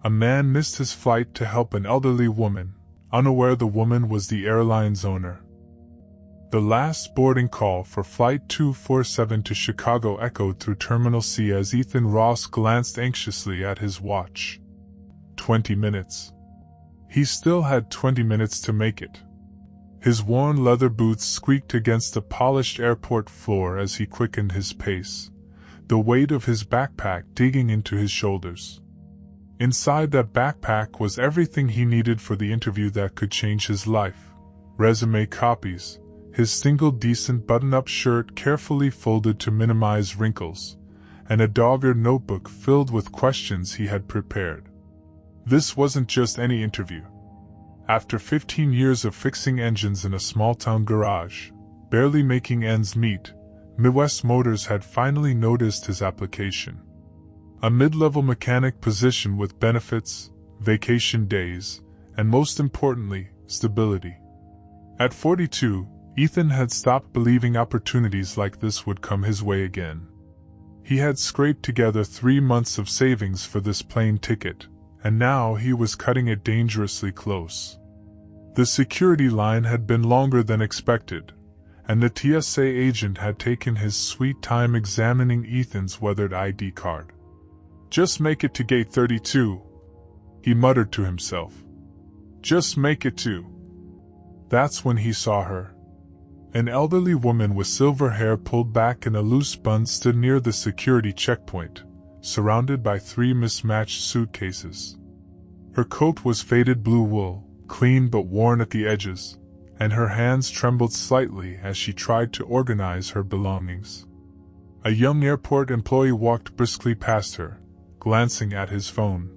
A man missed his flight to help an elderly woman, unaware the woman was the airline's owner. The last boarding call for Flight 247 to Chicago echoed through Terminal C as Ethan Ross glanced anxiously at his watch. 20 minutes. He still had 20 minutes to make it. His worn leather boots squeaked against the polished airport floor as he quickened his pace, the weight of his backpack digging into his shoulders. Inside that backpack was everything he needed for the interview that could change his life: resume copies, his single decent button-up shirt carefully folded to minimize wrinkles, and a dog-eared notebook filled with questions he had prepared. This wasn't just any interview. After 15 years of fixing engines in a small-town garage, barely making ends meet, Midwest Motors had finally noticed his application. A mid-level mechanic position with benefits, vacation days, and most importantly, stability. At 42, Ethan had stopped believing opportunities like this would come his way again. He had scraped together 3 months of savings for this plane ticket, and now he was cutting it dangerously close. The security line had been longer than expected, and the TSA agent had taken his sweet time examining Ethan's weathered ID card. "Just make it to gate 32, he muttered to himself. "Just make it to." That's when he saw her. An elderly woman with silver hair pulled back in a loose bun stood near the security checkpoint, surrounded by 3 mismatched suitcases. Her coat was faded blue wool, clean but worn at the edges, and her hands trembled slightly as she tried to organize her belongings. A young airport employee walked briskly past her, glancing at his phone.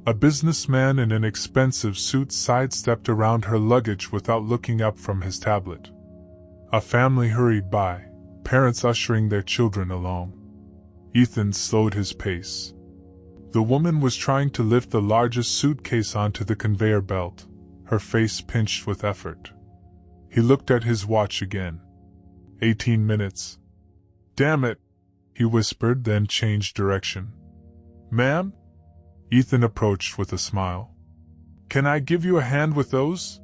A businessman in an expensive suit sidestepped around her luggage without looking up from his tablet. A family hurried by, parents ushering their children along. Ethan slowed his pace. The woman was trying to lift the largest suitcase onto the conveyor belt, her face pinched with effort. He looked at his watch again. 18 minutes. "Damn it," he whispered, then changed direction. "Ma'am?" Ethan approached with a smile. "Can I give you a hand with those?"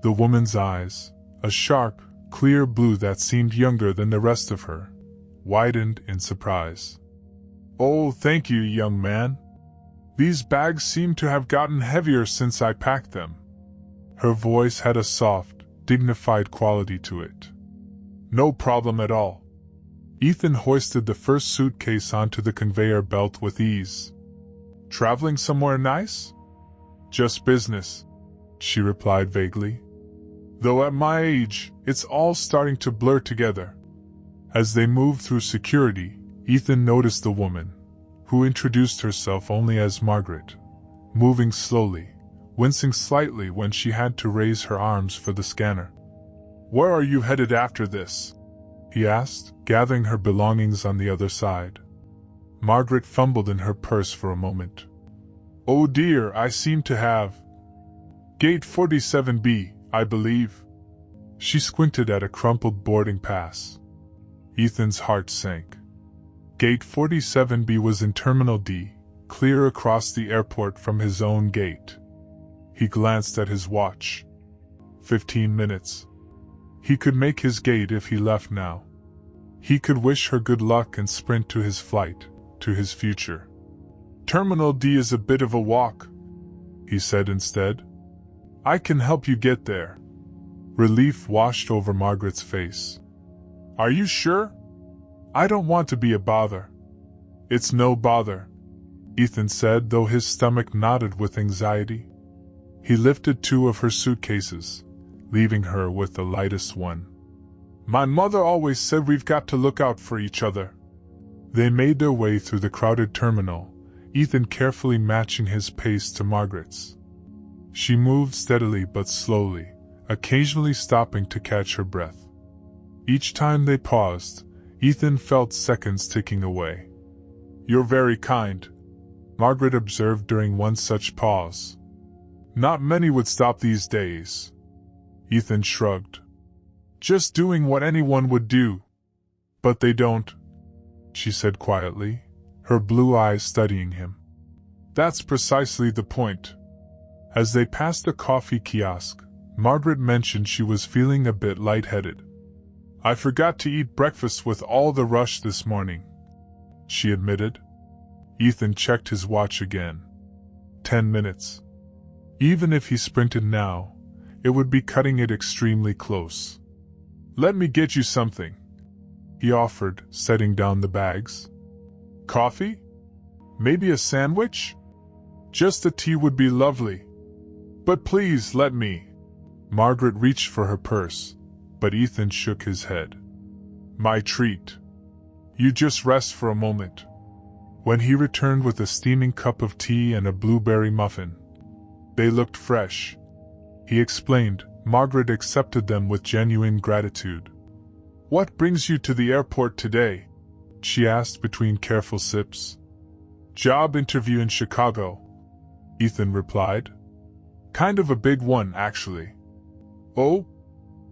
The woman's eyes, a sharp, clear blue that seemed younger than the rest of her, widened in surprise. "Oh, thank you, young man. These bags seem to have gotten heavier since I packed them." Her voice had a soft, dignified quality to it. "No problem at all." Ethan hoisted the first suitcase onto the conveyor belt with ease. "Traveling somewhere nice?" "Just business," she replied vaguely. "Though at my age, it's all starting to blur together." As they moved through security, Ethan noticed the woman, who introduced herself only as Margaret, moving slowly, wincing slightly when she had to raise her arms for the scanner. "Where are you headed after this?" he asked, gathering her belongings on the other side. Margaret fumbled in her purse for a moment. "Oh dear, I seem to have. Gate 47B, I believe." She squinted at a crumpled boarding pass. Ethan's heart sank. Gate 47B was in Terminal D, clear across the airport from his own gate. He glanced at his watch. 15 minutes. He could make his gate if he left now. He could wish her good luck and sprint to his flight, to his future. "Terminal D is a bit of a walk," he said instead. "I can help you get there." Relief washed over Margaret's face. "Are you sure? I don't want to be a bother." "It's no bother," Ethan said, though his stomach knotted with anxiety. He lifted 2 of her suitcases, leaving her with the lightest one. "My mother always said we've got to look out for each other." They made their way through the crowded terminal, Ethan carefully matching his pace to Margaret's. She moved steadily but slowly, occasionally stopping to catch her breath. Each time they paused, Ethan felt seconds ticking away. "You're very kind," Margaret observed during one such pause. "Not many would stop these days." Ethan shrugged. "Just doing what anyone would do." "But they don't," she said quietly, her blue eyes studying him. That's precisely the point. As they passed a coffee kiosk, Margaret mentioned she was feeling a bit lightheaded. I forgot to eat breakfast with all the rush this morning, she admitted. Ethan checked his watch again. 10 minutes. Even if he sprinted now, it would be cutting it extremely close. Let me get you something, he offered, setting down the bags. Coffee? Maybe a sandwich? Just a tea would be lovely. But please let me. Margaret reached for her purse, but Ethan shook his head. My treat. You just rest for a moment. When he returned with a steaming cup of tea and a blueberry muffin, they looked fresh. He explained. Margaret accepted them with genuine gratitude. What brings you to the airport today? She asked between careful sips. Job interview in Chicago, Ethan replied. Kind of a big one, actually. Oh?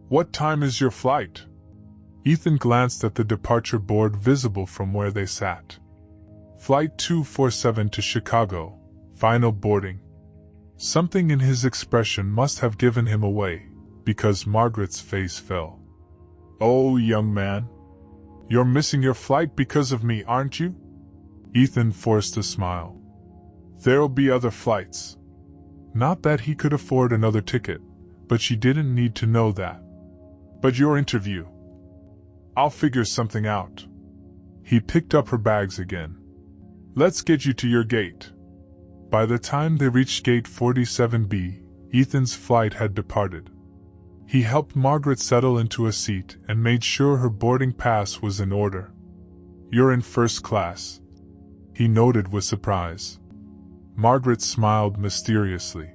What time is your flight? Ethan glanced at the departure board visible from where they sat. Flight 247 to Chicago, final boarding. Something in his expression must have given him away, because Margaret's face fell. Oh, young man. You're missing your flight because of me, aren't you? Ethan forced a smile. There'll be other flights. Not that he could afford another ticket, but she didn't need to know that. But your interview. I'll figure something out. He picked up her bags again. Let's get you to your gate. By the time they reached gate 47B, Ethan's flight had departed. He helped Margaret settle into a seat and made sure her boarding pass was in order. You're in first class, he noted with surprise. Margaret smiled mysteriously.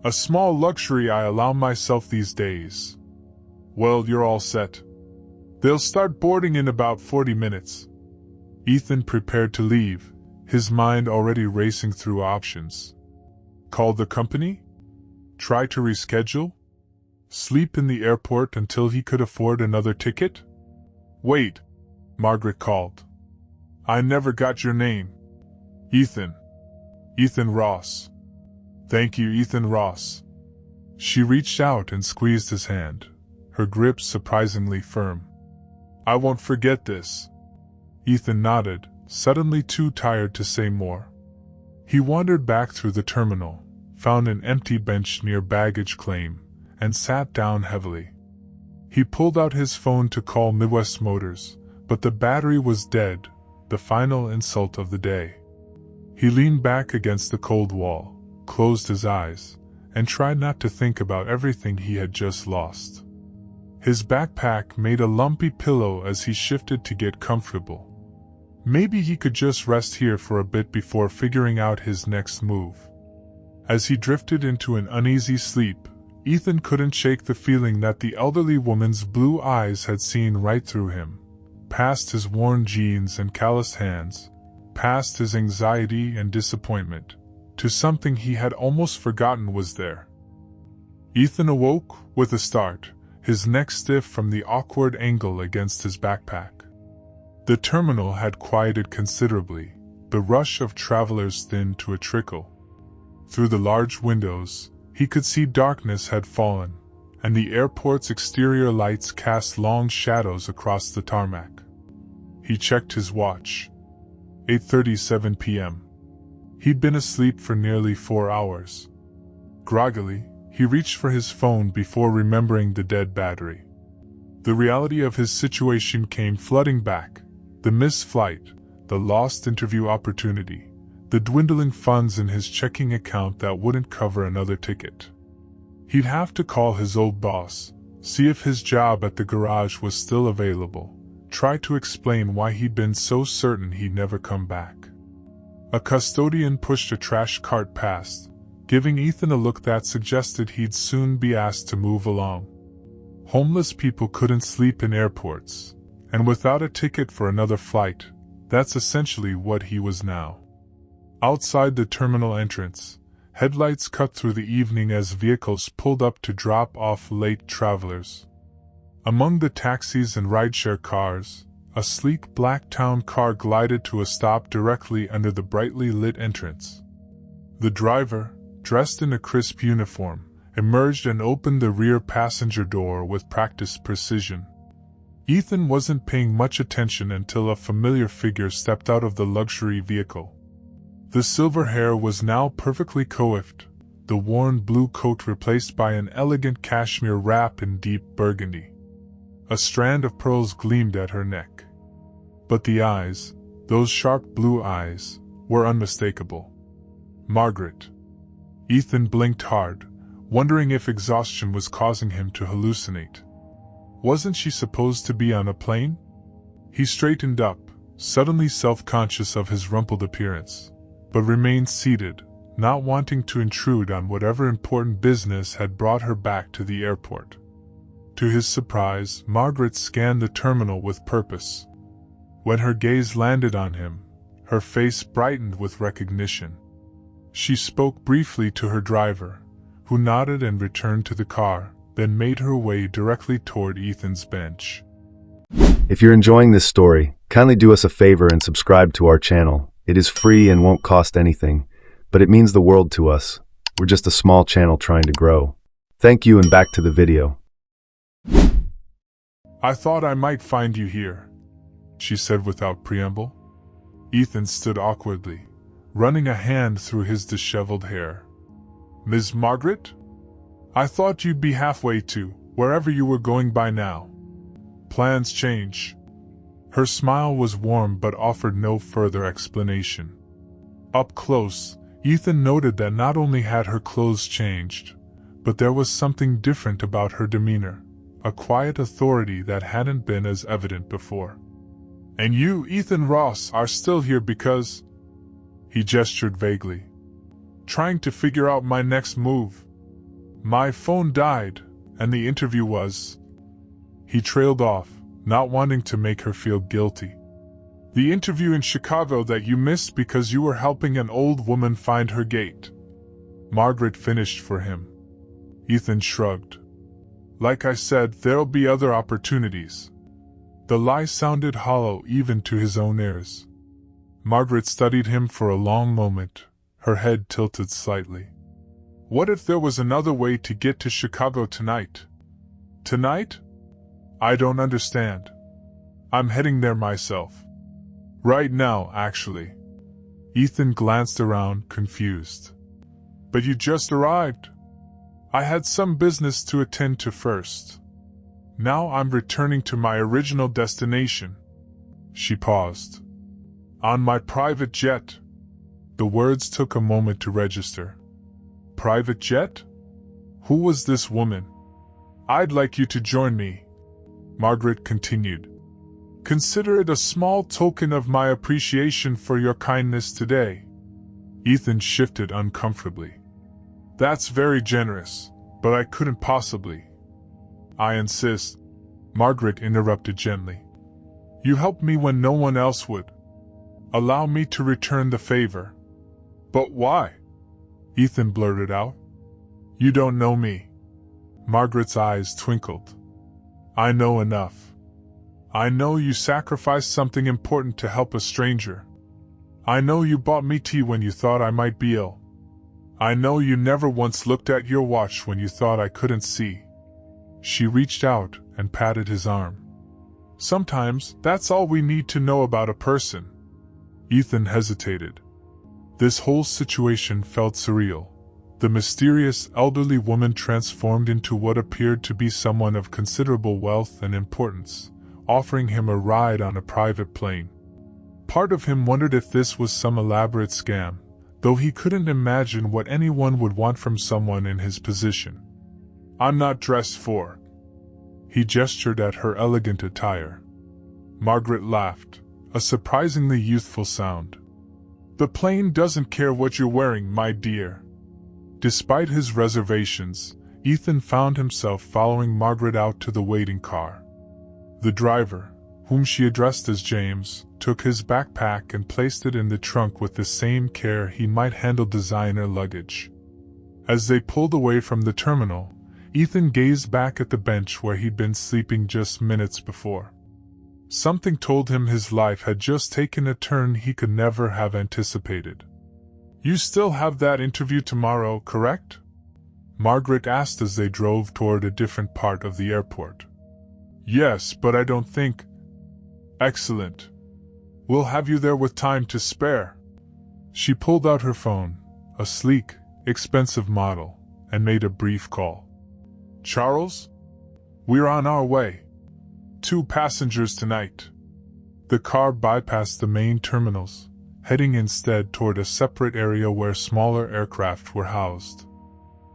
A small luxury I allow myself these days. Well, you're all set. They'll start boarding in about 40 minutes. Ethan prepared to leave, his mind already racing through options. Call the company? Try to reschedule? Sleep in the airport until he could afford another ticket? Wait, Margaret called. I never got your name. Ethan. Ethan Ross. Thank you, Ethan Ross. She reached out and squeezed his hand, her grip surprisingly firm. I won't forget this. Ethan nodded, suddenly too tired to say more. He wandered back through the terminal, found an empty bench near baggage claim, and sat down heavily. He pulled out his phone to call Midwest Motors, but the battery was dead, the final insult of the day. He leaned back against the cold wall, closed his eyes, and tried not to think about everything he had just lost. His backpack made a lumpy pillow as he shifted to get comfortable. Maybe he could just rest here for a bit before figuring out his next move. As he drifted into an uneasy sleep, Ethan couldn't shake the feeling that the elderly woman's blue eyes had seen right through him, past his worn jeans and calloused hands, past his anxiety and disappointment, to something he had almost forgotten was there. Ethan awoke with a start, his neck stiff from the awkward angle against his backpack. The terminal had quieted considerably, the rush of travelers thinned to a trickle. Through the large windows, he could see darkness had fallen, and the airport's exterior lights cast long shadows across the tarmac. He checked his watch. 8:37 p.m. He'd been asleep for nearly 4 hours. Groggily, he reached for his phone before remembering the dead battery. The reality of his situation came flooding back. The missed flight, the lost interview opportunity, the dwindling funds in his checking account that wouldn't cover another ticket. He'd have to call his old boss, see if his job at the garage was still available, try to explain why he'd been so certain he'd never come back. A custodian pushed a trash cart past, giving Ethan a look that suggested he'd soon be asked to move along. Homeless people couldn't sleep in airports, and without a ticket for another flight, that's essentially what he was now. Outside the terminal entrance, headlights cut through the evening as vehicles pulled up to drop off late travelers. Among the taxis and rideshare cars, a sleek black town car glided to a stop directly under the brightly lit entrance. The driver, dressed in a crisp uniform, emerged and opened the rear passenger door with practiced precision. Ethan wasn't paying much attention until a familiar figure stepped out of the luxury vehicle. The silver hair was now perfectly coiffed, the worn blue coat replaced by an elegant cashmere wrap in deep burgundy. A strand of pearls gleamed at her neck. But the eyes, those sharp blue eyes, were unmistakable. Margaret. Ethan blinked hard, wondering if exhaustion was causing him to hallucinate. Wasn't she supposed to be on a plane? He straightened up, suddenly self-conscious of his rumpled appearance, but remained seated, not wanting to intrude on whatever important business had brought her back to the airport. To his surprise, Margaret scanned the terminal with purpose. When her gaze landed on him, her face brightened with recognition. She spoke briefly to her driver, who nodded and returned to the car, then made her way directly toward Ethan's bench. If you're enjoying this story, kindly do us a favor and subscribe to our channel. It is free and won't cost anything, but it means the world to us. We're just a small channel trying to grow. Thank you, and back to the video. I thought I might find you here, she said without preamble. Ethan stood awkwardly, running a hand through his disheveled hair. Ms. Margaret? I thought you'd be halfway to wherever you were going by now. Plans change. Her smile was warm but offered no further explanation. Up close, Ethan noted that not only had her clothes changed, but there was something different about her demeanor, a quiet authority that hadn't been as evident before. And you, Ethan Ross, are still here because… He gestured vaguely. Trying to figure out my next move. My phone died, and the interview was… He trailed off, not wanting to make her feel guilty. The interview in Chicago that you missed because you were helping an old woman find her gate. Margaret finished for him. Ethan shrugged. Like I said, there'll be other opportunities. The lie sounded hollow even to his own ears. Margaret studied him for a long moment, her head tilted slightly. What if there was another way to get to Chicago tonight? Tonight? I don't understand. I'm heading there myself. Right now, actually. Ethan glanced around, confused. But you just arrived. I had some business to attend to first. Now I'm returning to my original destination. She paused. On my private jet. The words took a moment to register. Private jet? Who was this woman? I'd like you to join me, Margaret continued. Consider it a small token of my appreciation for your kindness today. Ethan shifted uncomfortably. That's very generous, but I couldn't possibly. I insist, Margaret interrupted gently. You helped me when no one else would. Allow me to return the favor. But why? Ethan blurted out. You don't know me. Margaret's eyes twinkled. I know enough. I know you sacrificed something important to help a stranger. I know you bought me tea when you thought I might be ill. I know you never once looked at your watch when you thought I couldn't see. She reached out and patted his arm. Sometimes that's all we need to know about a person. Ethan hesitated. This whole situation felt surreal. The mysterious elderly woman transformed into what appeared to be someone of considerable wealth and importance, offering him a ride on a private plane. Part of him wondered if this was some elaborate scam, though he couldn't imagine what anyone would want from someone in his position. I'm not dressed for. He gestured at her elegant attire. Margaret laughed, a surprisingly youthful sound. The plane doesn't care what you're wearing, my dear. Despite his reservations, Ethan found himself following Margaret out to the waiting car. The driver, whom she addressed as James, took his backpack and placed it in the trunk with the same care he might handle designer luggage. As they pulled away from the terminal, Ethan gazed back at the bench where he'd been sleeping just minutes before. Something told him his life had just taken a turn he could never have anticipated. You still have that interview tomorrow, correct? Margaret asked as they drove toward a different part of the airport. Yes, but I don't think... Excellent. We'll have you there with time to spare. She pulled out her phone, a sleek, expensive model, and made a brief call. Charles? We're on our way. 2 passengers tonight. The car bypassed the main terminals, heading instead toward a separate area where smaller aircraft were housed.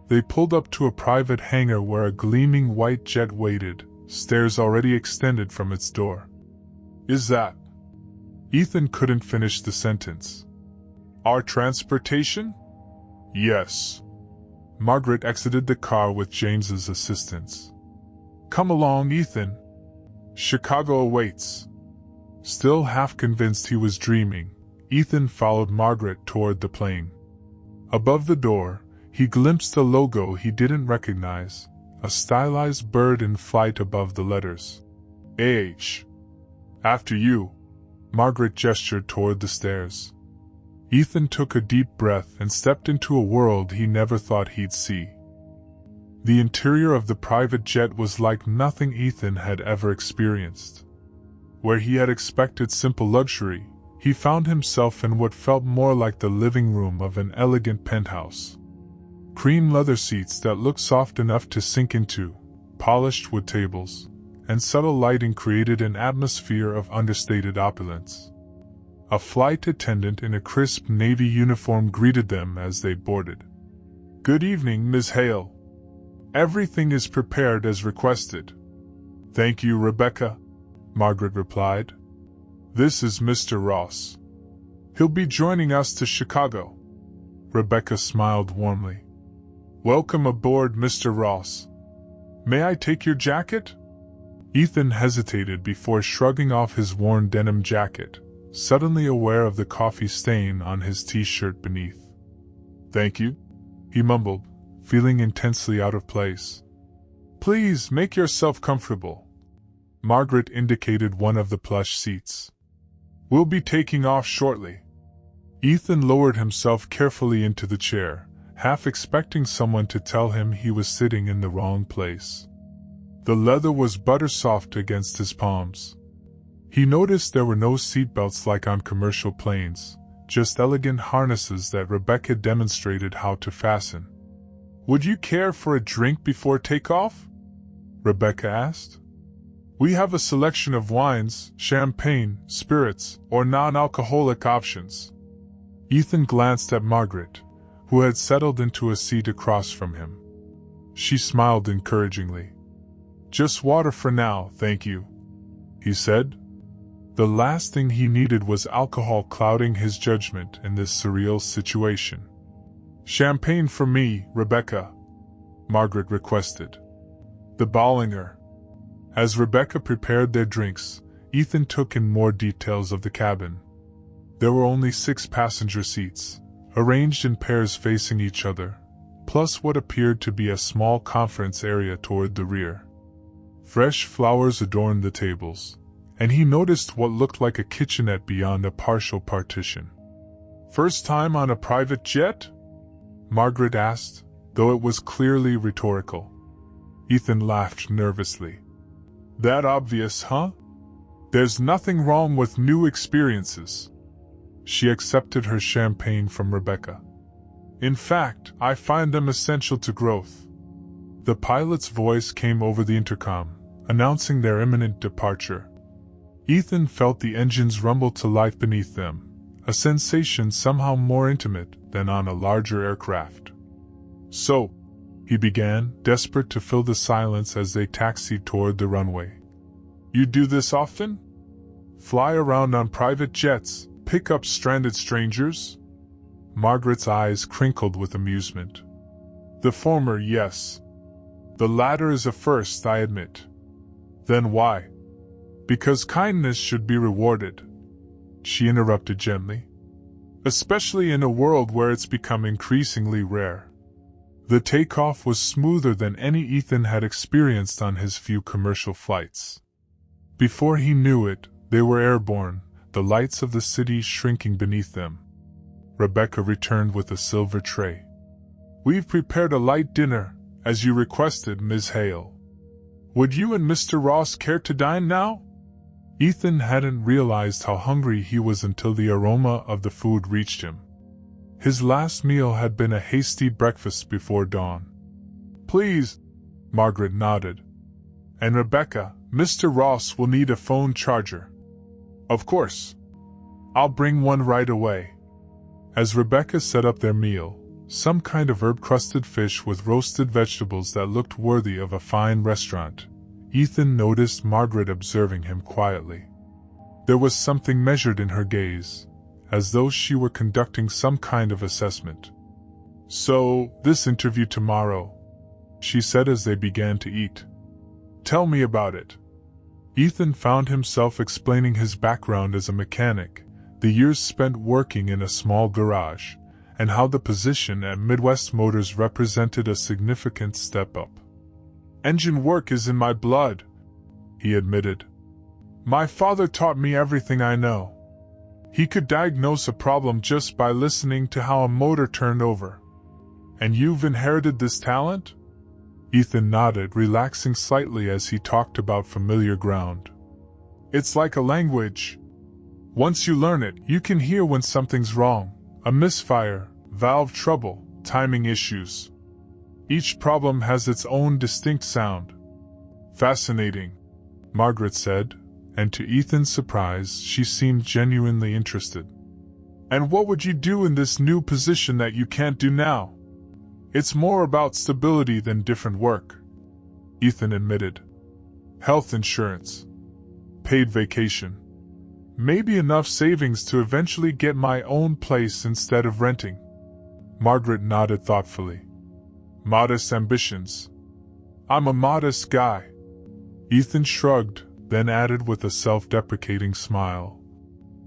They pulled up to a private hangar where a gleaming white jet waited, stairs already extended from its door. Is that? Ethan couldn't finish the sentence. Our transportation? Yes. Margaret exited the car with James's assistance. Come along, Ethan. Chicago awaits. Still half convinced he was dreaming, Ethan followed Margaret toward the plane. Above the door, he glimpsed a logo he didn't recognize, a stylized bird in flight above the letters. AH. After you. Margaret gestured toward the stairs. Ethan took a deep breath and stepped into a world he never thought he'd see. The interior of the private jet was like nothing Ethan had ever experienced. Where he had expected simple luxury, he found himself in what felt more like the living room of an elegant penthouse. Cream leather seats that looked soft enough to sink into, polished wood tables, and subtle lighting created an atmosphere of understated opulence. A flight attendant in a crisp navy uniform greeted them as they boarded. Good evening, Ms. Hale. Everything is prepared as requested. Thank you, Rebecca, Margaret replied. This is Mr. Ross. He'll be joining us to Chicago. Rebecca smiled warmly. Welcome aboard, Mr. Ross. May I take your jacket? Ethan hesitated before shrugging off his worn denim jacket, suddenly aware of the coffee stain on his t-shirt beneath. Thank you, he mumbled, feeling intensely out of place. Please make yourself comfortable. Margaret indicated one of the plush seats. We'll be taking off shortly. Ethan lowered himself carefully into the chair, half expecting someone to tell him he was sitting in the wrong place. The leather was butter-soft against his palms. He noticed there were no seatbelts like on commercial planes, just elegant harnesses that Rebecca demonstrated how to fasten. Would you care for a drink before takeoff? Rebecca asked. We have a selection of wines, champagne, spirits, or non-alcoholic options. Ethan glanced at Margaret, who had settled into a seat across from him. She smiled encouragingly. Just water for now, thank you, he said. The last thing he needed was alcohol clouding his judgment in this surreal situation. Champagne for me, Rebecca, Margaret requested. The Bollinger. As Rebecca prepared their drinks, Ethan took in more details of the cabin. There were only 6 passenger seats, arranged in pairs facing each other, plus what appeared to be a small conference area toward the rear. Fresh flowers adorned the tables, and he noticed what looked like a kitchenette beyond a partial partition. First time on a private jet? Margaret asked, though it was clearly rhetorical. Ethan laughed nervously. That obvious, huh? There's nothing wrong with new experiences. She accepted her champagne from Rebecca. In fact, I find them essential to growth. The pilot's voice came over the intercom, announcing their imminent departure. Ethan felt the engines rumble to life beneath them, a sensation somehow more intimate than on a larger aircraft. So, he began, desperate to fill the silence as they taxied toward the runway. You do this often? Fly around on private jets, pick up stranded strangers? Margaret's eyes crinkled with amusement. The former, yes. The latter is a first, I admit. Then why? Because kindness should be rewarded, she interrupted gently. Especially in a world where it's become increasingly rare. The takeoff was smoother than any Ethan had experienced on his few commercial flights. Before he knew it, they were airborne, the lights of the city shrinking beneath them. Rebecca returned with a silver tray. "We've prepared a light dinner, as you requested, Ms. Hale. Would you and Mr. Ross care to dine now?" Ethan hadn't realized how hungry he was until the aroma of the food reached him. His last meal had been a hasty breakfast before dawn. "Please," Margaret nodded. "And Rebecca, Mr. Ross will need a phone charger." "Of course. I'll bring one right away." As Rebecca set up their meal, some kind of herb-crusted fish with roasted vegetables that looked worthy of a fine restaurant, Ethan noticed Margaret observing him quietly. There was something measured in her gaze, as though she were conducting some kind of assessment. "So, this interview tomorrow," she said as they began to eat. "Tell me about it." Ethan found himself explaining his background as a mechanic, the years spent working in a small garage, and how the position at Midwest Motors represented a significant step up. "Engine work is in my blood," he admitted. "My father taught me everything I know. He could diagnose a problem just by listening to how a motor turned over." "And you've inherited this talent?" Ethan nodded, relaxing slightly as he talked about familiar ground. "It's like a language. Once you learn it, you can hear when something's wrong, a misfire, valve trouble, timing issues. Each problem has its own distinct sound." "Fascinating," Margaret said, and to Ethan's surprise, she seemed genuinely interested. "And what would you do in this new position that you can't do now?" "It's more about stability than different work," Ethan admitted. "Health insurance, paid vacation, maybe enough savings to eventually get my own place instead of renting." Margaret nodded thoughtfully. "Modest ambitions. I'm a modest guy." Ethan shrugged, then added with a self-deprecating smile,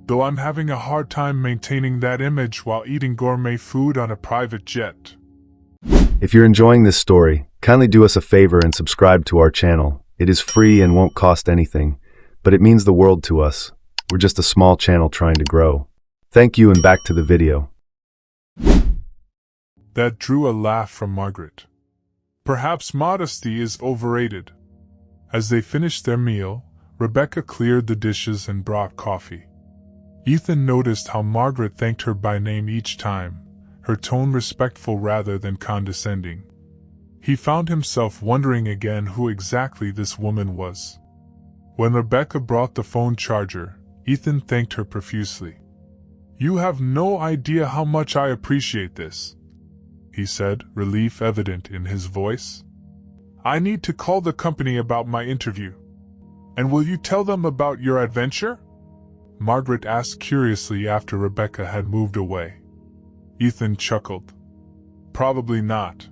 "Though I'm having a hard time maintaining that image while eating gourmet food on a private jet." If you're enjoying this story, kindly do us a favor and subscribe to our channel. It is free and won't cost anything, but it means the world to us. We're just a small channel trying to grow. Thank you, and back to the video. That drew a laugh from Margaret. Perhaps modesty is overrated. As they finished their meal, Rebecca cleared the dishes and brought coffee. Ethan noticed how Margaret thanked her by name each time, her tone respectful rather than condescending. He found himself wondering again who exactly this woman was. When Rebecca brought the phone charger, Ethan thanked her profusely. "You have no idea how much I appreciate this," he said, relief evident in his voice. "I need to call the company about my interview." "And will you tell them about your adventure?" Margaret asked curiously after Rebecca had moved away. Ethan chuckled. "Probably not.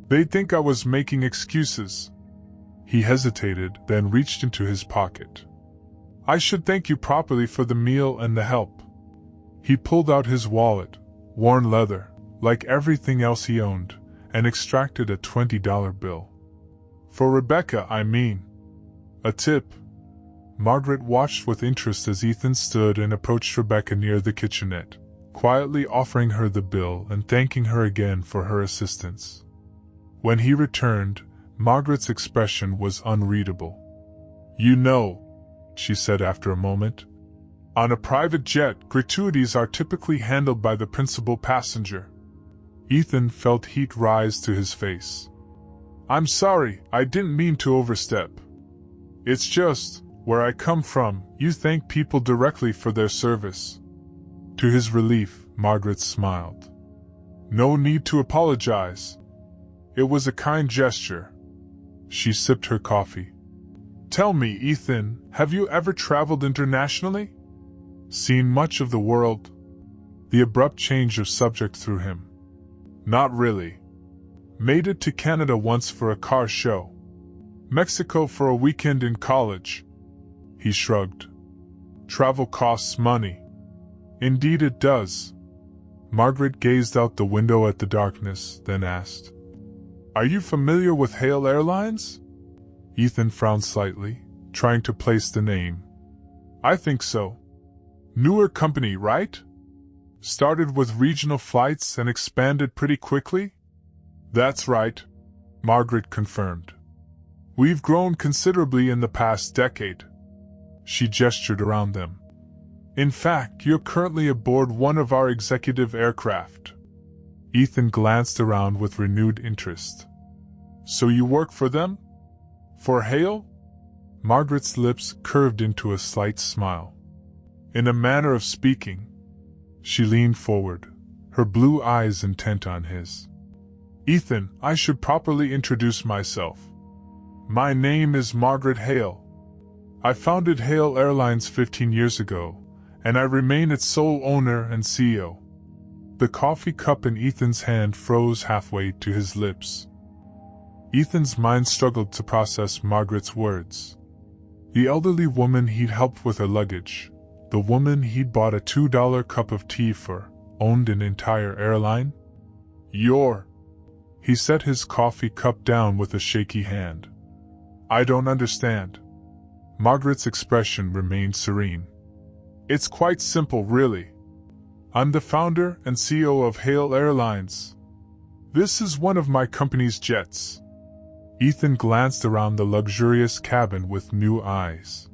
They'd think I was making excuses." He hesitated, then reached into his pocket. "I should thank you properly for the meal and the help." He pulled out his wallet, worn leather, like everything else he owned, and extracted a $20 bill. "For Rebecca, I mean. A tip." Margaret watched with interest as Ethan stood and approached Rebecca near the kitchenette, quietly offering her the bill and thanking her again for her assistance. When he returned, Margaret's expression was unreadable. "You know," she said after a moment, "on a private jet, gratuities are typically handled by the principal passenger." Ethan felt heat rise to his face. "I'm sorry, I didn't mean to overstep. It's just, where I come from, you thank people directly for their service." To his relief, Margaret smiled. "No need to apologize. It was a kind gesture." She sipped her coffee. "Tell me, Ethan, have you ever traveled internationally? Seen much of the world?" The abrupt change of subject threw him. "Not really. Made it to Canada once for a car show. Mexico for a weekend in college." He shrugged. "Travel costs money." "Indeed it does." Margaret gazed out the window at the darkness, then asked, "Are you familiar with Hale Airlines?" Ethan frowned slightly, trying to place the name. "I think so. Newer company, right?" Started with regional flights and expanded pretty quickly? That's right, Margaret confirmed. We've grown considerably in the past decade. She gestured around them. In fact, you're currently aboard one of our executive aircraft. Ethan glanced around with renewed interest. So you work for them? For Hale? Margaret's lips curved into a slight smile. In a manner of speaking. She leaned forward, her blue eyes intent on his. Ethan, I should properly introduce myself. My name is Margaret Hale. I founded Hale Airlines 15 years ago, and I remain its sole owner and CEO. The coffee cup in Ethan's hand froze halfway to his lips. Ethan's mind struggled to process Margaret's words. The elderly woman he'd helped with her luggage, the woman he'd bought a $2 cup of tea for, owned an entire airline? He set his coffee cup down with a shaky hand. I don't understand. Margaret's expression remained serene. It's quite simple, really. I'm the founder and CEO of Hale Airlines. This is one of my company's jets. Ethan glanced around the luxurious cabin with new eyes.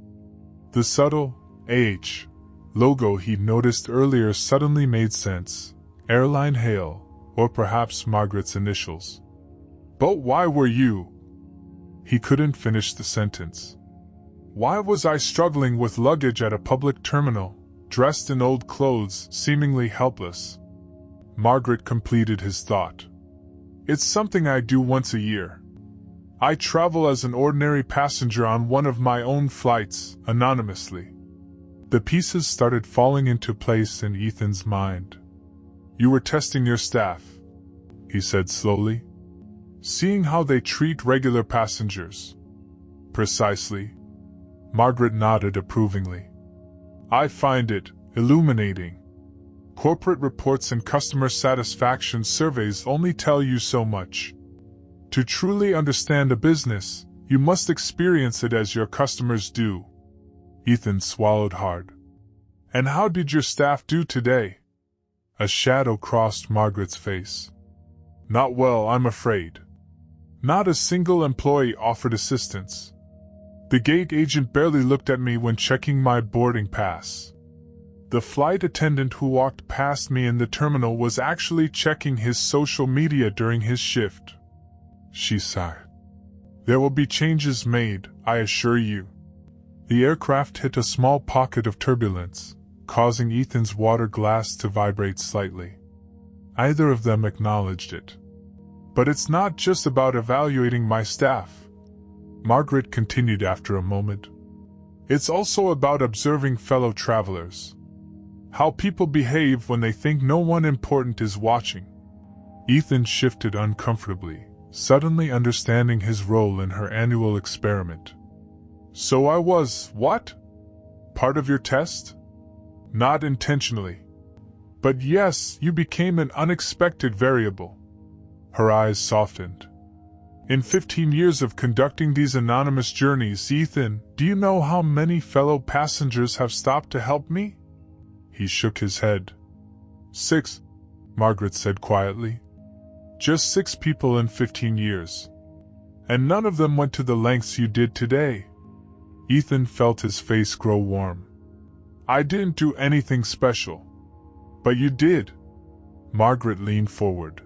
The subtle AH logo he'd noticed earlier suddenly made sense. Airline Hale, or perhaps Margaret's initials. But why were you? He couldn't finish the sentence. Why was I struggling with luggage at a public terminal, dressed in old clothes, seemingly helpless? Margaret completed his thought. It's something I do once a year. I travel as an ordinary passenger on one of my own flights, anonymously. The pieces started falling into place in Ethan's mind. You were testing your staff, he said slowly. Seeing how they treat regular passengers. Precisely. Margaret nodded approvingly. I find it illuminating. Corporate reports and customer satisfaction surveys only tell you so much. To truly understand a business, you must experience it as your customers do. Ethan swallowed hard. And how did your staff do today? A shadow crossed Margaret's face. Not well, I'm afraid. Not a single employee offered assistance. The gate agent barely looked at me when checking my boarding pass. The flight attendant who walked past me in the terminal was actually checking his social media during his shift. She sighed. There will be changes made, I assure you. The aircraft hit a small pocket of turbulence, causing Ethan's water glass to vibrate slightly. Either of them acknowledged it. But it's not just about evaluating my staff, Margaret continued after a moment. It's also about observing fellow travelers. How people behave when they think no one important is watching. Ethan shifted uncomfortably, suddenly understanding his role in her annual experiment. So I was, what? Part of your test? Not intentionally. But yes, you became an unexpected variable. Her eyes softened. In 15 years of conducting these anonymous journeys, Ethan, do you know how many fellow passengers have stopped to help me? He shook his head. 6, Margaret said quietly. Just 6 people in 15 years. And none of them went to the lengths you did today. Ethan felt his face grow warm. I didn't do anything special. But you did. Margaret leaned forward.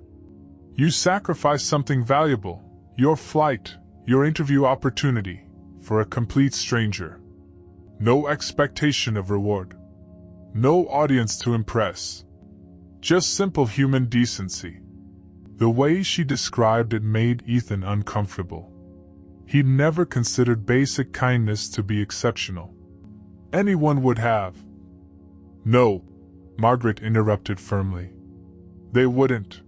You sacrificed something valuable, your flight, your interview opportunity, for a complete stranger. No expectation of reward. No audience to impress. Just simple human decency. The way she described it made Ethan uncomfortable. He'd never considered basic kindness to be exceptional. Anyone would have. No, Margaret interrupted firmly. They wouldn't.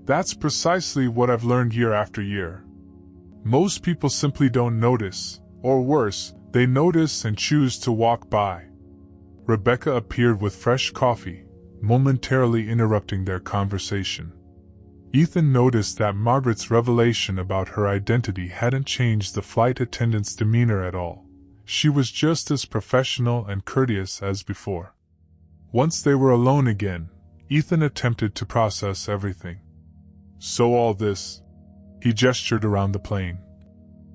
That's precisely what I've learned year after year. Most people simply don't notice, or worse, they notice and choose to walk by. Rebecca appeared with fresh coffee, momentarily interrupting their conversation. Ethan noticed that Margaret's revelation about her identity hadn't changed the flight attendant's demeanor at all. She was just as professional and courteous as before. Once they were alone again, Ethan attempted to process everything. So all this, he gestured around the plane.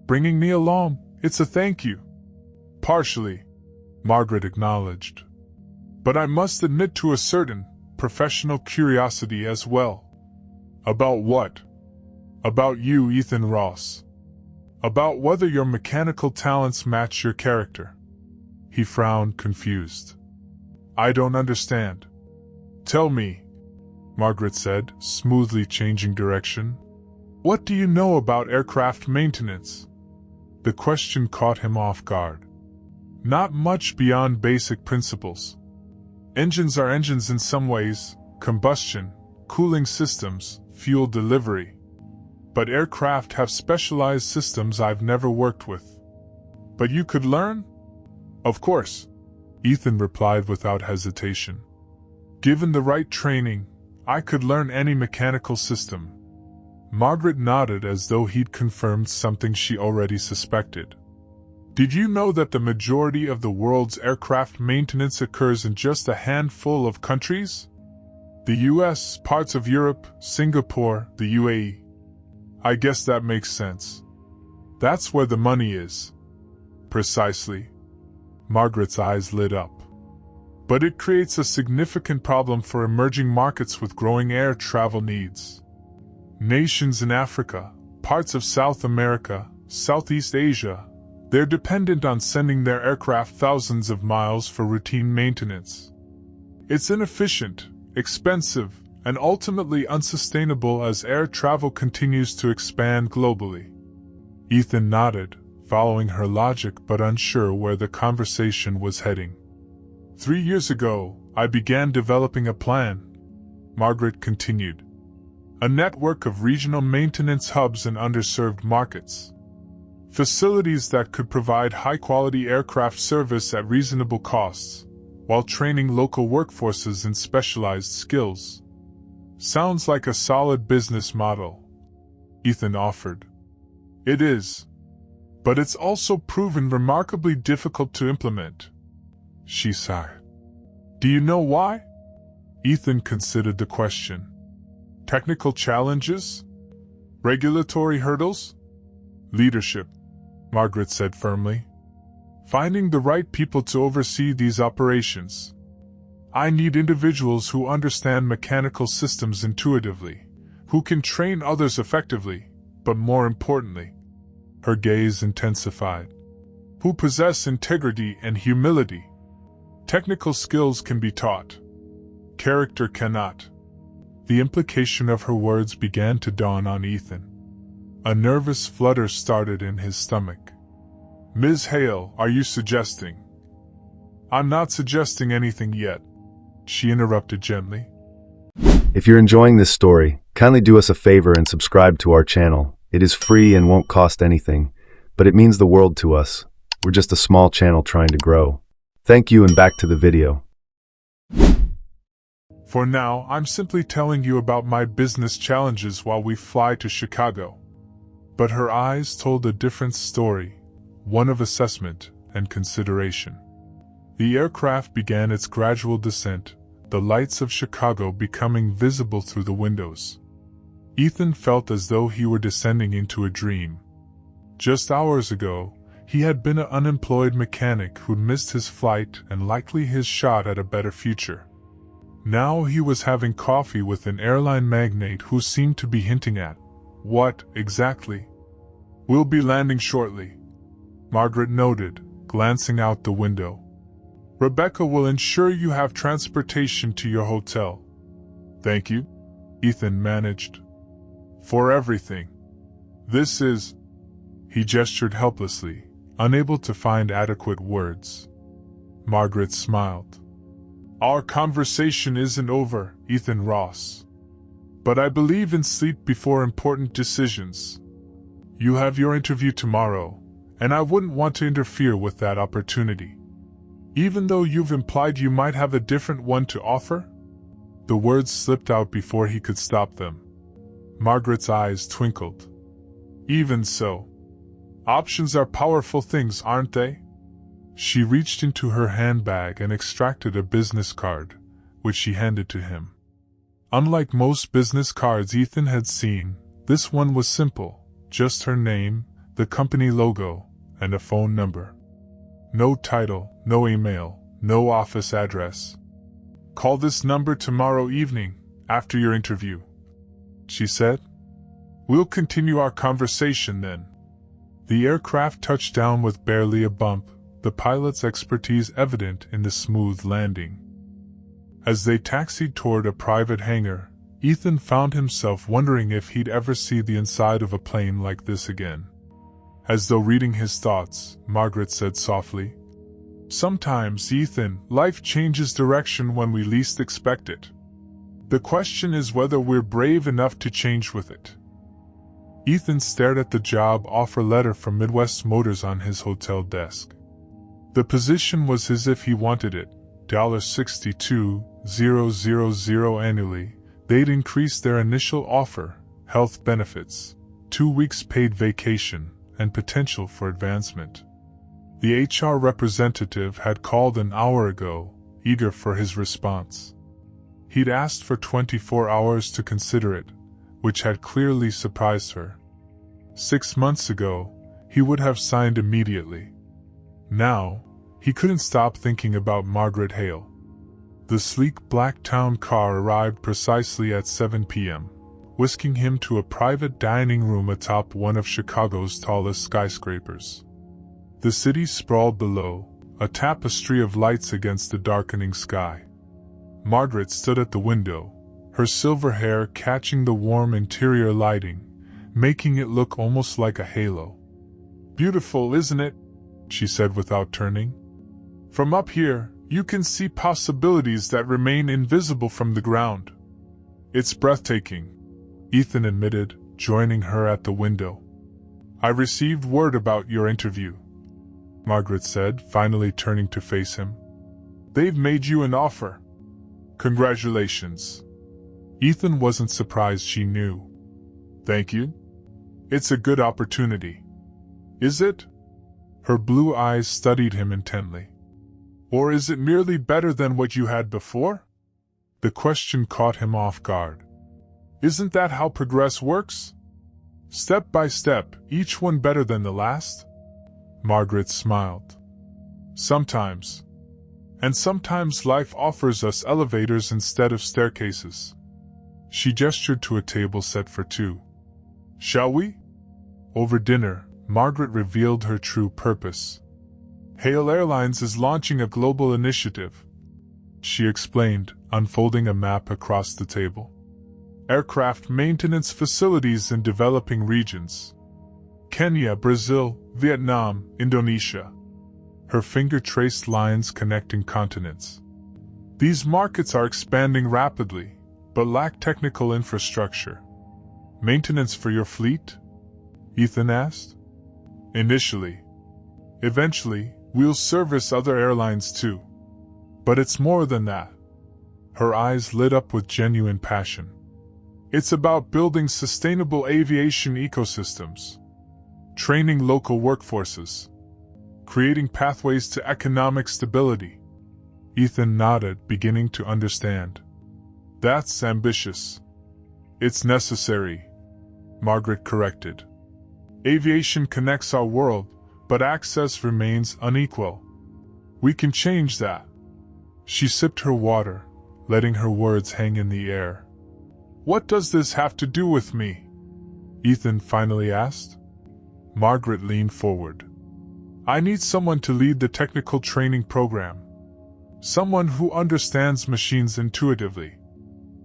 Bringing me along, it's a thank you. Partially, Margaret acknowledged. But I must admit to a certain professional curiosity as well. About what? About you, Ethan Ross. About whether your mechanical talents match your character. He frowned, confused. I don't understand. Tell me, Margaret said, smoothly changing direction. What do you know about aircraft maintenance? The question caught him off guard. Not much beyond basic principles. Engines are engines in some ways, combustion, cooling systems, fuel delivery. But aircraft have specialized systems I've never worked with. But you could learn? Of course, Ethan replied without hesitation. Given the right training, I could learn any mechanical system. Margaret nodded as though he'd confirmed something she already suspected. Did you know that the majority of the world's aircraft maintenance occurs in just a handful of countries? The US, parts of Europe, Singapore, the UAE. I guess that makes sense. That's where the money is. Precisely. Margaret's eyes lit up. But it creates a significant problem for emerging markets with growing air travel needs. Nations in Africa, parts of South America, Southeast Asia, they're dependent on sending their aircraft thousands of miles for routine maintenance. It's inefficient, expensive, and ultimately unsustainable as air travel continues to expand globally. Ethan nodded, following her logic but unsure where the conversation was heading. 3 years ago, I began developing a plan, Margaret continued. A network of regional maintenance hubs in underserved markets. Facilities that could provide high-quality aircraft service at reasonable costs, while training local workforces in specialized skills. Sounds like a solid business model, Ethan offered. It is. But it's also proven remarkably difficult to implement. She sighed. Do you know why? Ethan considered the question. Technical challenges? Regulatory hurdles? Leadership, Margaret said firmly. Finding the right people to oversee these operations. I need individuals who understand mechanical systems intuitively, who can train others effectively, but more importantly, her gaze intensified, who possess integrity and humility. Technical skills can be taught. Character cannot. The implication of her words began to dawn on Ethan. A nervous flutter started in his stomach. Ms. Hale, are you suggesting? I'm not suggesting anything yet, she interrupted gently. If you're enjoying this story, kindly do us a favor and subscribe to our channel. It is free and won't cost anything, but it means the world to us. We're just a small channel trying to grow. Thank you, and back to the video. For now, I'm simply telling you about my business challenges while we fly to Chicago. But her eyes told a different story, one of assessment and consideration. The aircraft began its gradual descent, the lights of Chicago becoming visible through the windows. Ethan felt as though he were descending into a dream. Just hours ago, he had been an unemployed mechanic who'd missed his flight and likely his shot at a better future. Now he was having coffee with an airline magnate who seemed to be hinting at, what, exactly? We'll be landing shortly, Margaret noted, glancing out the window. Rebecca will ensure you have transportation to your hotel. Thank you, Ethan managed. For everything. This is... He gestured helplessly, unable to find adequate words. Margaret smiled. Our conversation isn't over, Ethan Ross. But I believe in sleep before important decisions. You have your interview tomorrow, and I wouldn't want to interfere with that opportunity. Even though you've implied you might have a different one to offer? The words slipped out before he could stop them. Margaret's eyes twinkled. Even so. Options are powerful things, aren't they? She reached into her handbag and extracted a business card, which she handed to him. Unlike most business cards Ethan had seen, this one was simple, just her name, the company logo, and a phone number. No title, no email, no office address. "Call this number tomorrow evening, after your interview," she said. "We'll continue our conversation then." The aircraft touched down with barely a bump, the pilot's expertise evident in the smooth landing. As they taxied toward a private hangar, Ethan found himself wondering if he'd ever see the inside of a plane like this again. As though reading his thoughts, Margaret said softly, "Sometimes, Ethan, life changes direction when we least expect it. The question is whether we're brave enough to change with it." Ethan stared at the job offer letter from Midwest Motors on his hotel desk. The position was as if he wanted it, $62,000 annually. They'd increased their initial offer, health benefits, 2 weeks paid vacation, and potential for advancement. The HR representative had called an hour ago, eager for his response. He'd asked for 24 hours to consider it, which had clearly surprised her. 6 months ago, he would have signed immediately. Now, he couldn't stop thinking about Margaret Hale. The sleek black town car arrived precisely at 7 p.m., whisking him to a private dining room atop one of Chicago's tallest skyscrapers. The city sprawled below, a tapestry of lights against the darkening sky. Margaret stood at the window, her silver hair catching the warm interior lighting, making it look almost like a halo. "Beautiful, isn't it?" she said without turning. "From up here, you can see possibilities that remain invisible from the ground." "It's breathtaking," Ethan admitted, joining her at the window. "I received word about your interview," Margaret said, finally turning to face him. "They've made you an offer." "Congratulations." Ethan wasn't surprised she knew. "Thank you. It's a good opportunity." "Is it?" Her blue eyes studied him intently. "Or is it merely better than what you had before?" The question caught him off guard. "Isn't that how progress works? Step by step, each one better than the last?" Margaret smiled. "Sometimes. And sometimes life offers us elevators instead of staircases." She gestured to a table set for two. "Shall we?" Over dinner, Margaret revealed her true purpose. "Hale Airlines is launching a global initiative," she explained, unfolding a map across the table. "Aircraft maintenance facilities in developing regions. Kenya, Brazil, Vietnam, Indonesia." Her finger traced lines connecting continents. "These markets are expanding rapidly, but lack technical infrastructure." "Maintenance for your fleet?" Ethan asked. "Initially. Eventually, we'll service other airlines too. But it's more than that." Her eyes lit up with genuine passion. "It's about building sustainable aviation ecosystems, training local workforces, creating pathways to economic stability." Ethan nodded, beginning to understand. "That's ambitious." "It's necessary," Margaret corrected. "Aviation connects our world, but access remains unequal. We can change that." She sipped her water, letting her words hang in the air. "What does this have to do with me?" Ethan finally asked. Margaret leaned forward. "I need someone to lead the technical training program. Someone who understands machines intuitively.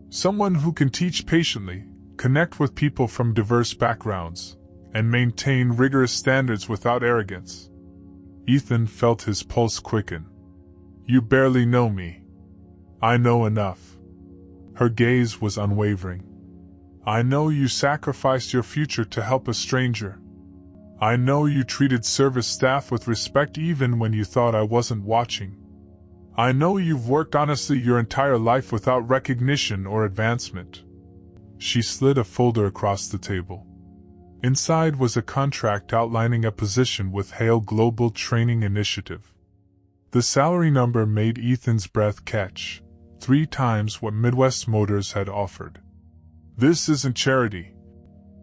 Someone who can teach patiently, connect with people from diverse backgrounds, and maintain rigorous standards without arrogance." Ethan felt his pulse quicken. "You barely know me. I know enough." Her gaze was unwavering. "I know you sacrificed your future to help a stranger. I know you treated service staff with respect even when you thought I wasn't watching. I know you've worked honestly your entire life without recognition or advancement." She slid a folder across the table. Inside was a contract outlining a position with Hale Global Training Initiative. The salary number made Ethan's breath catch, 3 times what Midwest Motors had offered. "This isn't charity,"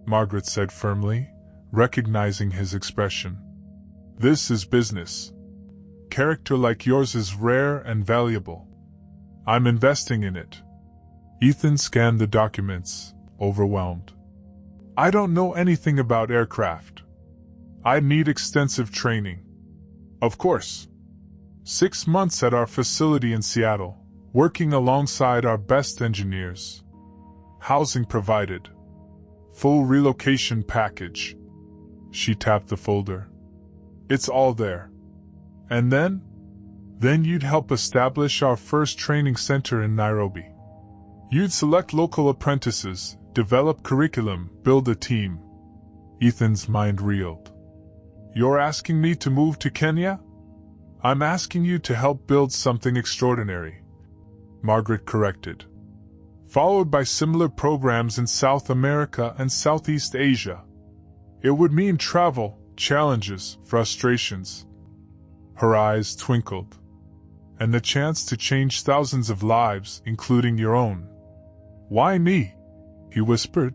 Margaret said firmly, recognizing his expression. "This is business. Character like yours is rare and valuable. I'm investing in it." Ethan scanned the documents, overwhelmed. "I don't know anything about aircraft. I'd need extensive training." "Of course. 6 months at our facility in Seattle, working alongside our best engineers. Housing provided. Full relocation package." She tapped the folder. "It's all there. And then? Then you'd help establish our first training center in Nairobi. You'd select local apprentices, develop curriculum, build a team." Ethan's mind reeled. "You're asking me to move to Kenya?" "I'm asking you to help build something extraordinary," Margaret corrected. "Followed by similar programs in South America and Southeast Asia. It would mean travel, challenges, frustrations." Her eyes twinkled. "And the chance to change thousands of lives, including your own." "Why me?" he whispered.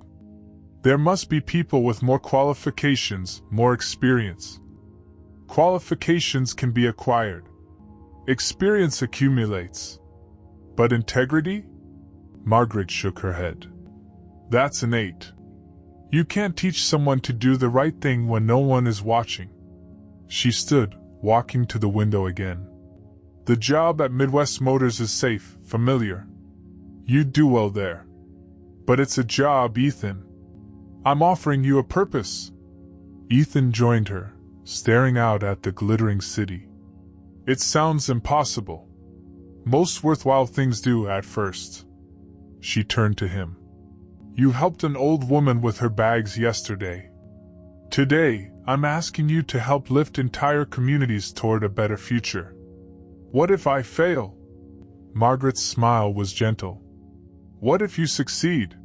"There must be people with more qualifications, more experience." "Qualifications can be acquired. Experience accumulates. But integrity?" Margaret shook her head. "That's innate. You can't teach someone to do the right thing when no one is watching." She stood, walking to the window again. "The job at Midwest Motors is safe, familiar. You'd do well there. But it's a job, Ethan. I'm offering you a purpose." Ethan joined her, staring out at the glittering city. "It sounds impossible. Most worthwhile things do at first." She turned to him. "You helped an old woman with her bags yesterday. Today, I'm asking you to help lift entire communities toward a better future. What if I fail?" Margaret's smile was gentle. "What if you succeed?"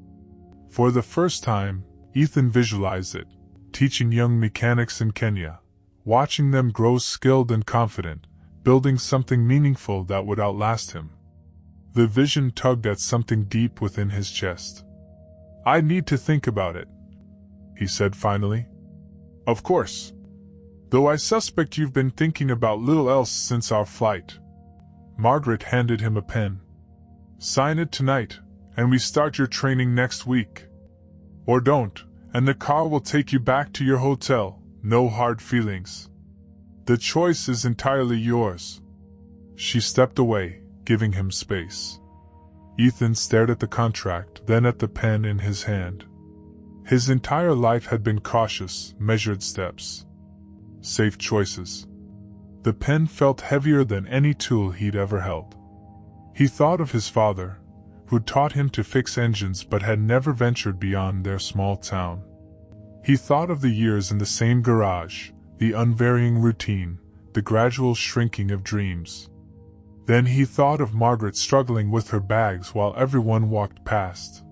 For the first time, Ethan visualized it, teaching young mechanics in Kenya, watching them grow skilled and confident, building something meaningful that would outlast him. The vision tugged at something deep within his chest. "I need to think about it," he said finally. "Of course. Though I suspect you've been thinking about little else since our flight." Margaret handed him a pen. "Sign it tonight, and we start your training next week. Or don't, and the car will take you back to your hotel, no hard feelings. The choice is entirely yours." She stepped away, giving him space. Ethan stared at the contract, then at the pen in his hand. His entire life had been cautious, measured steps. Safe choices. The pen felt heavier than any tool he'd ever held. He thought of his father, who'd taught him to fix engines but had never ventured beyond their small town. He thought of the years in the same garage, the unvarying routine, the gradual shrinking of dreams. Then he thought of Margaret struggling with her bags while everyone walked past.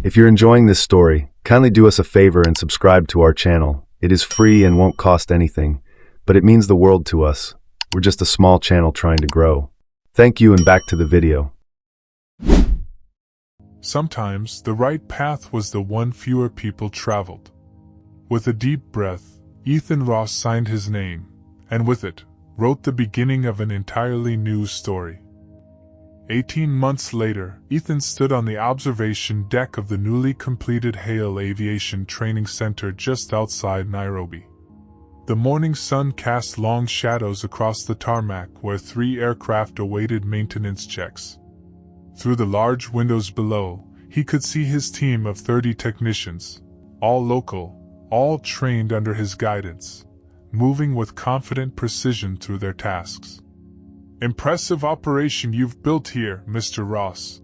If you're enjoying this story, kindly do us a favor and subscribe to our channel. It is free and won't cost anything, but it means the world to us. We're just a small channel trying to grow. Thank you, and back to the video. Sometimes the right path was the one fewer people traveled. With a deep breath, Ethan Ross signed his name, and with it, wrote the beginning of an entirely new story. 18 months later, Ethan stood on the observation deck of the newly completed Hale Aviation Training Center just outside Nairobi. The morning sun cast long shadows across the tarmac where 3 aircraft awaited maintenance checks. Through the large windows below, he could see his team of 30 technicians, all local, all trained under his guidance, moving with confident precision through their tasks. "Impressive operation you've built here, Mr. Ross,"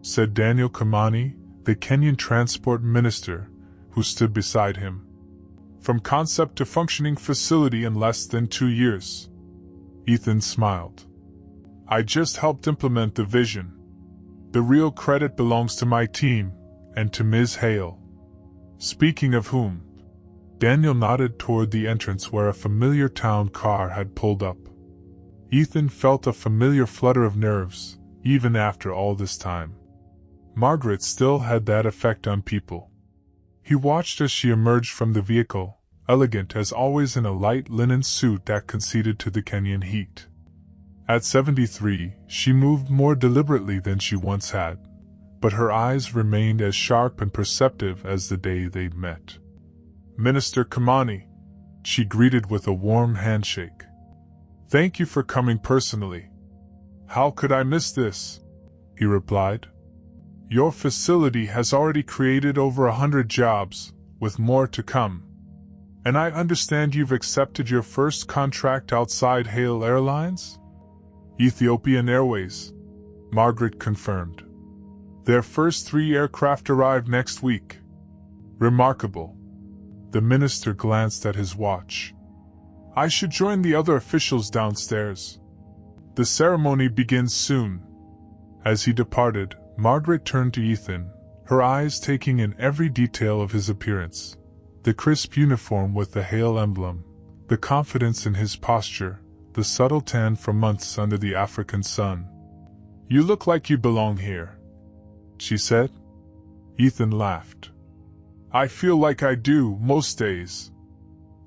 said Daniel Kamani, the Kenyan transport minister, who stood beside him. "From concept to functioning facility in less than 2 years." Ethan smiled. "I just helped implement the vision. The real credit belongs to my team, and to Ms. Hale." "Speaking of whom?" Daniel nodded toward the entrance where a familiar town car had pulled up. Ethan felt a familiar flutter of nerves, even after all this time. Margaret still had that effect on people. He watched as she emerged from the vehicle, elegant as always in a light linen suit that conceded to the Kenyan heat. At 73, she moved more deliberately than she once had, but her eyes remained as sharp and perceptive as the day they'd met. "Minister Kamani," she greeted with a warm handshake. "Thank you for coming personally." "How could I miss this?" he replied. "Your facility has already created over 100 jobs, with more to come. And I understand you've accepted your first contract outside Hale Airlines?" "Ethiopian Airways," Margaret confirmed. "Their first 3 aircraft arrive next week." "Remarkable." The minister glanced at his watch. "I should join the other officials downstairs. The ceremony begins soon." As he departed, Margaret turned to Ethan, her eyes taking in every detail of his appearance. The crisp uniform with the Hale emblem, the confidence in his posture, the subtle tan from months under the African sun. "You look like you belong here," she said. Ethan laughed. "I feel like I do most days.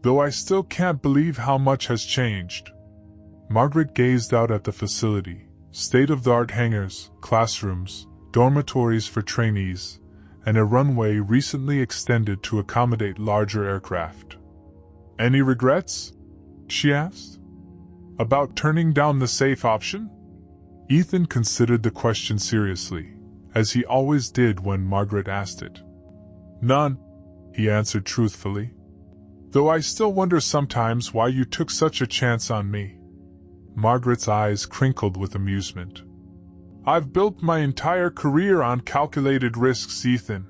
Though I still can't believe how much has changed." Margaret gazed out at the facility, state-of-the-art hangars, classrooms, dormitories for trainees, and a runway recently extended to accommodate larger aircraft. "Any regrets?" she asked. "About turning down the safe option?" Ethan considered the question seriously, as he always did when Margaret asked it. "None," he answered truthfully. "Though I still wonder sometimes why you took such a chance on me." Margaret's eyes crinkled with amusement. "I've built my entire career on calculated risks, Ethan.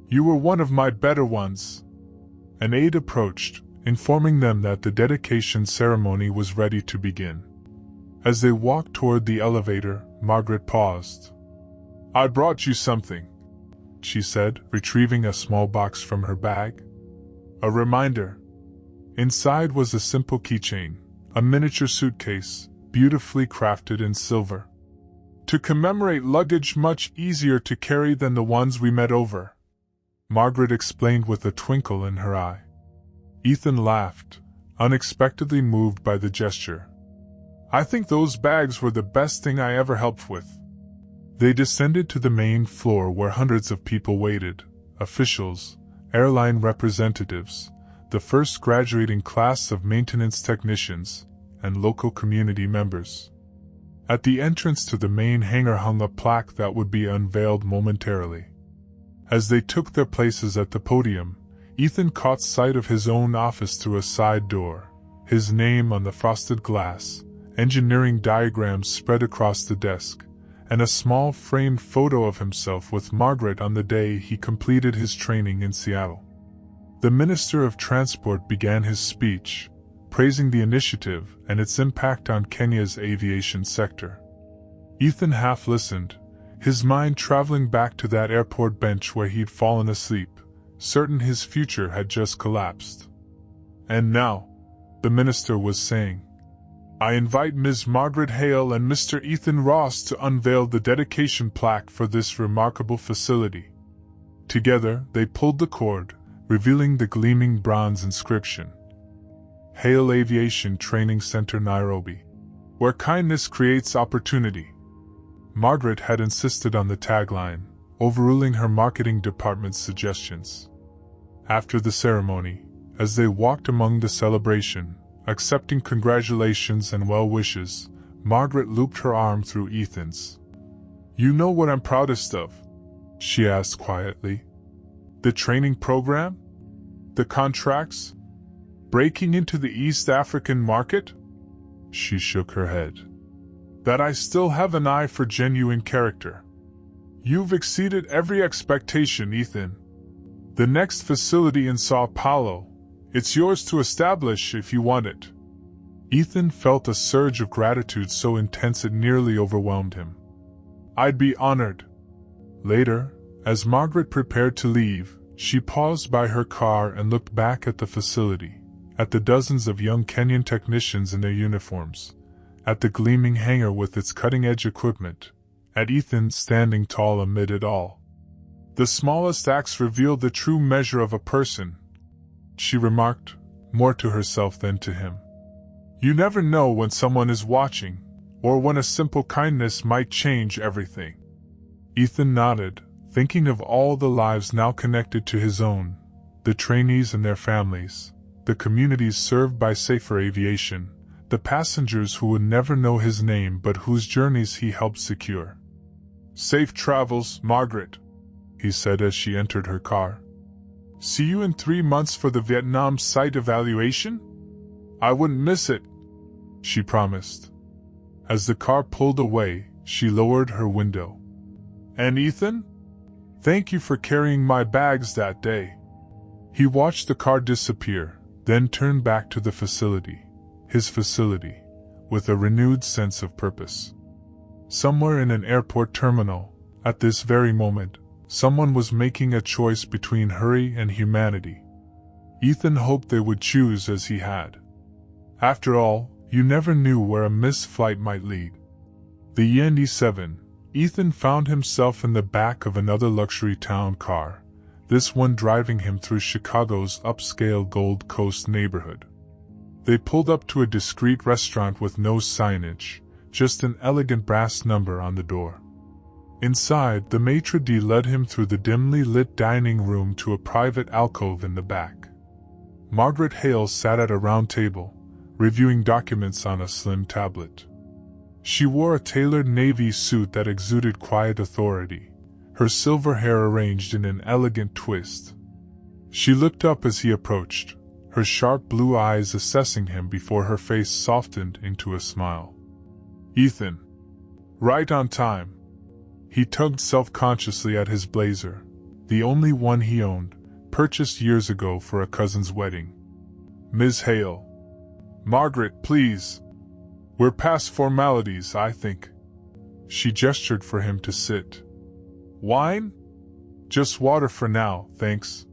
You were one of my better ones." An aide approached, informing them that the dedication ceremony was ready to begin. As they walked toward the elevator, Margaret paused. "I brought you something," she said, retrieving a small box from her bag. "A reminder." Inside was a simple keychain, a miniature suitcase, beautifully crafted in silver. "To commemorate luggage much easier to carry than the ones we met over," Margaret explained with a twinkle in her eye. Ethan laughed, unexpectedly moved by the gesture. "I think those bags were the best thing I ever helped with." They descended to the main floor where hundreds of people waited, officials, airline representatives, the first graduating class of maintenance technicians, and local community members. At the entrance to the main hangar hung a plaque that would be unveiled momentarily. As they took their places at the podium, Ethan caught sight of his own office through a side door, his name on the frosted glass, engineering diagrams spread across the desk, and a small framed photo of himself with Margaret on the day he completed his training in Seattle. The Minister of Transport began his speech, praising the initiative and its impact on Kenya's aviation sector. Ethan half listened, his mind traveling back to that airport bench where he'd fallen asleep, certain his future had just collapsed. "And now," the minister was saying, "I invite Ms. Margaret Hale and Mr. Ethan Ross to unveil the dedication plaque for this remarkable facility." Together, they pulled the cord, revealing the gleaming bronze inscription. "Hale Aviation Training Center, Nairobi. Where kindness creates opportunity." Margaret had insisted on the tagline, overruling her marketing department's suggestions. After the ceremony, as they walked among the celebration, accepting congratulations and well wishes, Margaret looped her arm through Ethan's. "You know what I'm proudest of?" she asked quietly. "The training program? The contracts? Breaking into the East African market?" She shook her head. "That I still have an eye for genuine character. You've exceeded every expectation, Ethan. The next facility in Sao Paulo, it's yours to establish if you want it." Ethan felt a surge of gratitude so intense it nearly overwhelmed him. "I'd be honored." Later, as Margaret prepared to leave, she paused by her car and looked back at the facility, at the dozens of young Kenyan technicians in their uniforms, at the gleaming hangar with its cutting-edge equipment, at Ethan standing tall amid it all. "The smallest acts reveal the true measure of a person," she remarked, more to herself than to him. "You never know when someone is watching, or when a simple kindness might change everything." Ethan nodded, thinking of all the lives now connected to his own, the trainees and their families, the communities served by safer aviation, the passengers who would never know his name but whose journeys he helped secure. "Safe travels, Margaret," he said as she entered her car. "See you in 3 months for the Vietnam site evaluation? I wouldn't miss it," she promised. As the car pulled away, she lowered her window. "And Ethan? Thank you for carrying my bags that day." He watched the car disappear, then turned back to the facility, his facility, with a renewed sense of purpose. Somewhere in an airport terminal, at this very moment, someone was making a choice between hurry and humanity. Ethan hoped they would choose as he had. After all, you never knew where a missed flight might lead. The Yen 7, Ethan found himself in the back of another luxury town car, this one driving him through Chicago's upscale Gold Coast neighborhood. They pulled up to a discreet restaurant with no signage, just an elegant brass number on the door. Inside, the maitre d' led him through the dimly lit dining room to a private alcove in the back. Margaret Hale sat at a round table, reviewing documents on a slim tablet. She wore a tailored navy suit that exuded quiet authority, her silver hair arranged in an elegant twist. She looked up as he approached, her sharp blue eyes assessing him before her face softened into a smile. "Ethan. Right on time." He tugged self-consciously at his blazer, the only one he owned, purchased years ago for a cousin's wedding. "Ms. Hale." "Margaret, please. We're past formalities, I think." She gestured for him to sit. "Wine?" "Just water for now, thanks."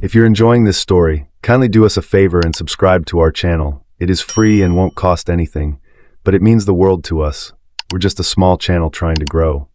If you're enjoying this story, kindly do us a favor and subscribe to our channel. It is free and won't cost anything, but it means the world to us. We're just a small channel trying to grow.